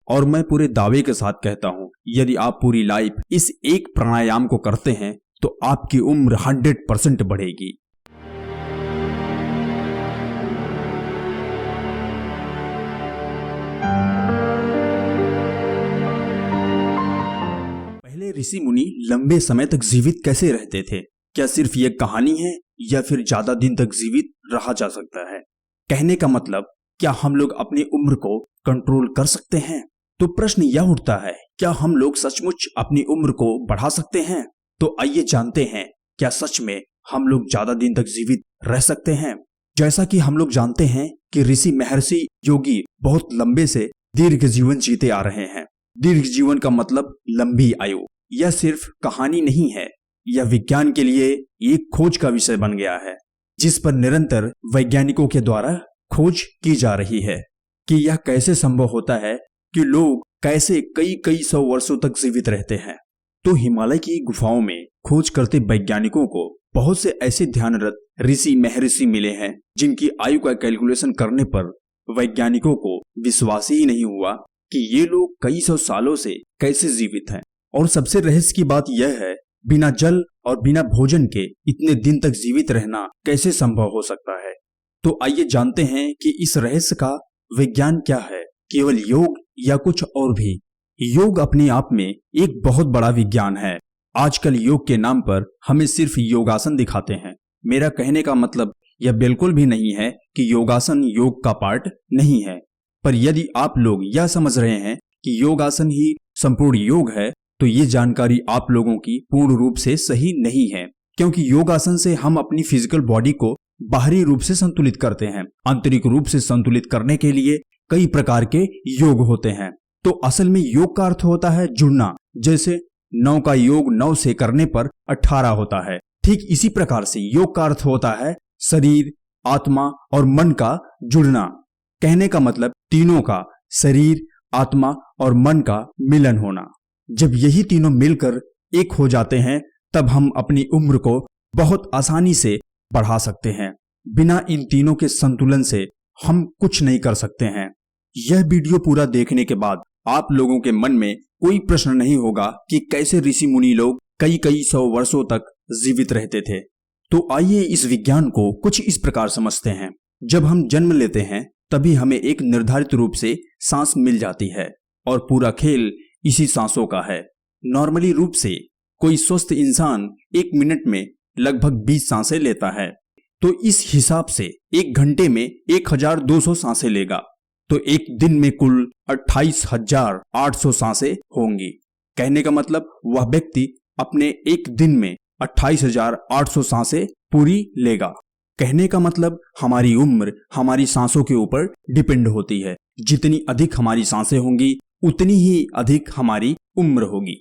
और मैं पूरे दावे के साथ कहता हूं, यदि आप पूरी लाइफ इस एक प्राणायाम को करते हैं तो आपकी उम्र 100% बढ़ेगी। पहले ऋषि मुनि लंबे समय तक जीवित कैसे रहते थे? क्या सिर्फ ये कहानी है या फिर ज्यादा दिन तक जीवित रहा जा सकता है? कहने का मतलब, क्या हम लोग अपनी उम्र को कंट्रोल कर सकते हैं? तो प्रश्न यह उठता है, क्या हम लोग सचमुच अपनी उम्र को बढ़ा सकते हैं? तो आइए जानते हैं, क्या सच में हम लोग ज्यादा दिन तक जीवित रह सकते हैं? जैसा कि हम लोग जानते हैं कि ऋषि महर्षि योगी बहुत लंबे से दीर्घ जीवन जीते आ रहे हैं। दीर्घ जीवन का मतलब लंबी आयु। यह सिर्फ कहानी नहीं है, यह विज्ञान के लिए एक खोज का विषय बन गया है, जिस पर निरंतर वैज्ञानिकों के द्वारा खोज की जा रही है कि यह कैसे संभव होता है कि लोग कैसे कई सौ वर्षों तक जीवित रहते हैं। तो हिमालय की गुफाओं में खोज करते वैज्ञानिकों को बहुत से ऐसे ध्यानरत ऋषि महर्षि मिले हैं जिनकी आयु का कैलकुलेशन करने पर वैज्ञानिकों को विश्वास ही नहीं हुआ कि ये लोग कई सौ सालों से कैसे जीवित हैं। और सबसे रहस्य की बात यह है, बिना जल और बिना भोजन के इतने दिन तक जीवित रहना कैसे संभव हो सकता है? तो आइए जानते हैं कि इस रहस्य का विज्ञान क्या है, केवल योग या कुछ और भी। योग अपने आप में एक बहुत बड़ा विज्ञान है। आजकल योग के नाम पर हमें सिर्फ योगासन दिखाते हैं। मेरा कहने का मतलब यह बिल्कुल भी नहीं है कि योगासन योग का पार्ट नहीं है, पर यदि आप लोग यह समझ रहे हैं कि योगासन ही संपूर्ण योग है, तो ये जानकारी आप लोगों की पूर्ण रूप से सही नहीं है, क्योंकि योगासन से हम अपनी फिजिकल बॉडी को बाहरी रूप से संतुलित करते हैं। आंतरिक रूप से संतुलित करने के लिए कई प्रकार के योग होते हैं। तो असल में योग का अर्थ होता है जुड़ना। जैसे 9 का योग 9 से करने पर 18 होता है, ठीक इसी प्रकार से योग का अर्थ होता है शरीर, आत्मा और मन का जुड़ना। कहने का मतलब तीनों का, शरीर, आत्मा और मन का मिलन होना। जब यही तीनों मिलकर एक हो जाते हैं, तब हम अपनी उम्र को बहुत आसानी से बढ़ा सकते हैं। बिना इन तीनों के संतुलन से हम कुछ नहीं कर सकते हैं। यह वीडियो पूरा देखने के बाद आप लोगों के मन में कोई प्रश्न नहीं होगा कि कैसे ऋषि मुनि लोग कई सौ वर्षों तक जीवित रहते थे। तो आइए इस विज्ञान को कुछ इस प्रकार समझते हैं। जब हम जन्म लेते हैं तभी हमें एक निर्धारित रूप से सांस मिल जाती है और पूरा खेल इसी सांसों का है। नॉर्मली रूप से कोई स्वस्थ इंसान 1 मिनट में लगभग 20 सांसें लेता है, तो इस हिसाब से 1 घंटे में 1200 सांसें लेगा, तो एक दिन में कुल 28,800 सांसें होंगी। कहने का मतलब वह व्यक्ति अपने एक दिन में 28,800 सांसें पूरी लेगा। कहने का मतलब हमारी उम्र हमारी सांसों के ऊपर डिपेंड होती है। जितनी अधिक हमारी सांसें होंगी उतनी ही अधिक हमारी उम्र होगी।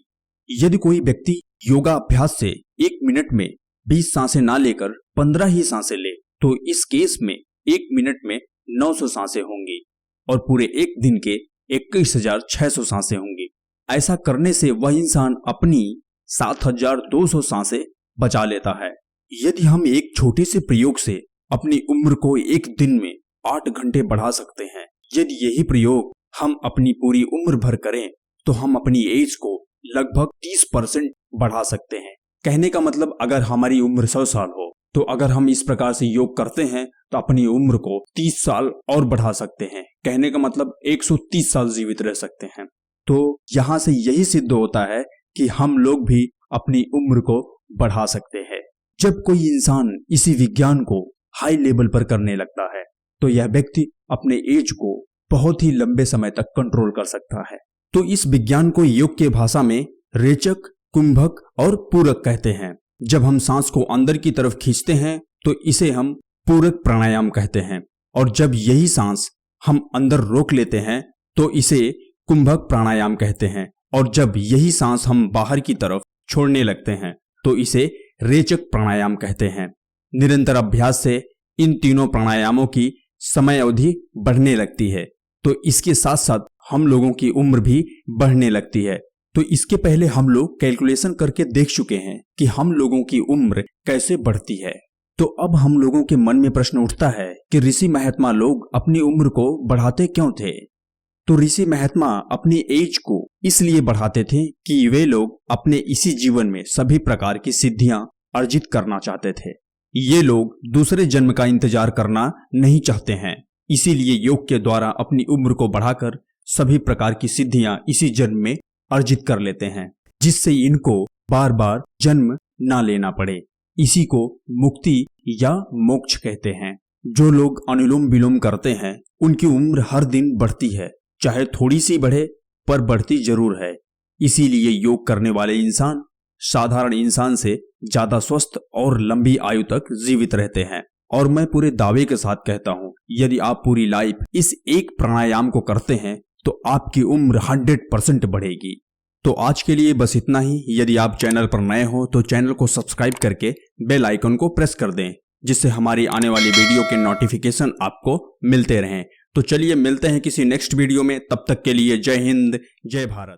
यदि कोई व्यक्ति योगा अभ्यास से 1 मिनट में 20 सांसें ना लेकर 15 ही सांसें ले, तो इस केस में 1 मिनट में 900 सांसें होंगी और पूरे एक दिन के 21,600 सांसें होंगी। ऐसा करने से वह इंसान अपनी 7,200 सांसें बचा लेता है। यदि हम एक छोटे से प्रयोग से अपनी उम्र को एक दिन में 8 घंटे बढ़ा सकते हैं, यदि यही प्रयोग हम अपनी पूरी उम्र भर करें तो हम अपनी एज को लगभग 30% बढ़ा सकते हैं। कहने का मतलब अगर हमारी उम्र 100 साल हो, तो अगर हम इस प्रकार से योग करते हैं तो अपनी उम्र को 30 साल और बढ़ा सकते हैं। कहने का मतलब 130 साल जीवित रह सकते हैं। तो यहाँ से यही सिद्ध होता है कि हम लोग भी अपनी उम्र को बढ़ा सकते हैं। जब कोई इंसान इसी विज्ञान को हाई लेवल पर करने लगता है, तो यह व्यक्ति अपने एज को बहुत ही लंबे समय तक कंट्रोल कर सकता है। तो इस विज्ञान को योग के भाषा में रेचक, कुंभक और पूरक कहते हैं। जब हम सांस को अंदर की तरफ खींचते हैं तो इसे हम पूरक प्राणायाम कहते हैं, और जब यही सांस हम अंदर रोक लेते हैं तो इसे कुंभक प्राणायाम कहते हैं, और जब यही सांस हम बाहर की तरफ छोड़ने लगते हैं तो इसे रेचक प्राणायाम कहते हैं। निरंतर अभ्यास से इन तीनों प्राणायामों की समय अवधि बढ़ने लगती है, तो इसके साथ साथ हम लोगों की उम्र भी बढ़ने लगती है। तो इसके पहले हम लोग कैलकुलेशन करके देख चुके हैं कि हम लोगों की उम्र कैसे बढ़ती है। तो अब हम लोगों के मन में प्रश्न उठता है कि ऋषि महात्मा लोग अपनी उम्र को बढ़ाते क्यों थे? तो ऋषि महात्मा अपनी एज को इसलिए बढ़ाते थे कि वे लोग अपने इसी जीवन में सभी प्रकार की सिद्धियां अर्जित करना चाहते थे। ये लोग दूसरे जन्म का इंतजार करना नहीं चाहते हैं, इसीलिए योग के द्वारा अपनी उम्र को बढ़ाकर सभी प्रकार की सिद्धियां इसी जन्म में अर्जित कर लेते हैं, जिससे इनको बार बार जन्म ना लेना पड़े। इसी को मुक्ति या मोक्ष कहते हैं। जो लोग अनुलोम विलोम करते हैं उनकी उम्र हर दिन बढ़ती है, चाहे थोड़ी सी बढ़े पर बढ़ती जरूर है। इसीलिए योग करने वाले इंसान साधारण इंसान से ज्यादा स्वस्थ और लंबी आयु तक जीवित रहते हैं। और मैं पूरे दावे के साथ कहता हूं, यदि आप पूरी लाइफ इस एक प्राणायाम को करते हैं तो आपकी उम्र 100% बढ़ेगी। तो आज के लिए बस इतना ही। यदि आप चैनल पर नए हो तो चैनल को सब्सक्राइब करके बेल आइकन को प्रेस कर दें, जिससे हमारी आने वाली वीडियो के नोटिफिकेशन आपको मिलते रहें। तो चलिए मिलते हैं किसी नेक्स्ट वीडियो में, तब तक के लिए जय हिंद, जय भारत।